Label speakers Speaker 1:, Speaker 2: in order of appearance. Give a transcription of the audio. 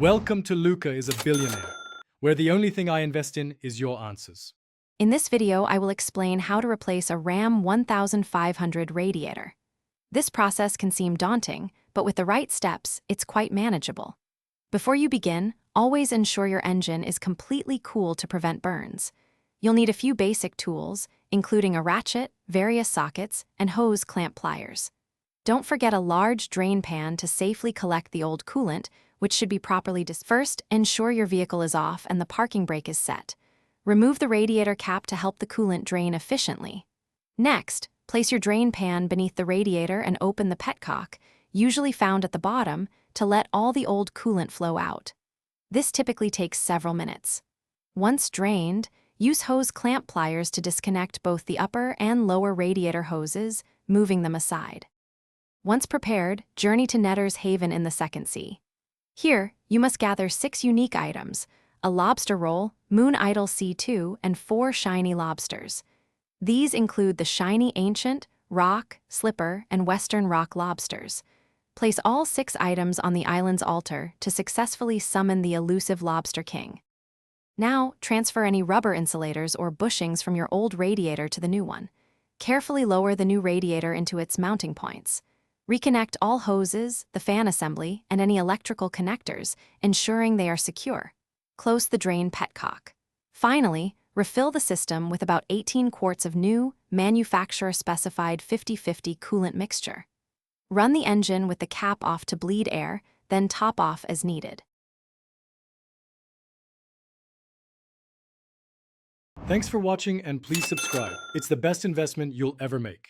Speaker 1: Welcome to Luca is a Billionaire, where the only thing I invest in is your answers.
Speaker 2: In this video, I will explain how to replace a Ram 1500 radiator. This process can seem daunting, but with the right steps, it's quite manageable. Before you begin, always ensure your engine is completely cool to prevent burns. You'll need a few basic tools, including a ratchet, various sockets, and hose clamp pliers. Don't forget a large drain pan to safely collect the old coolant, which should be properly First, ensure your vehicle is off and the parking brake is set. Remove the radiator cap to help the coolant drain efficiently. Next, place your drain pan beneath the radiator and open the petcock, usually found at the bottom, to let all the old coolant flow out. This typically takes several minutes. Once drained, use hose clamp pliers to disconnect both the upper and lower radiator hoses, moving them aside. Once prepared, journey to Netter's Haven in the Second Sea. Here, you must gather 6 unique items: a lobster roll, Moon Idol C2, and 4 shiny lobsters. These include the shiny ancient, rock, slipper, and western rock lobsters. Place all 6 items on the island's altar to successfully summon the elusive Lobster King. Now, transfer any rubber insulators or bushings from your old radiator to the new one. Carefully lower the new radiator into its mounting points. Reconnect all hoses, the fan assembly, and any electrical connectors, ensuring they are secure. Close the drain petcock. Finally, refill the system with about 18 quarts of new, manufacturer-specified 50/50 coolant mixture. Run the engine with the cap off to bleed air, then top off as needed.
Speaker 1: Thanks for watching and please subscribe. It's the best investment you'll ever make.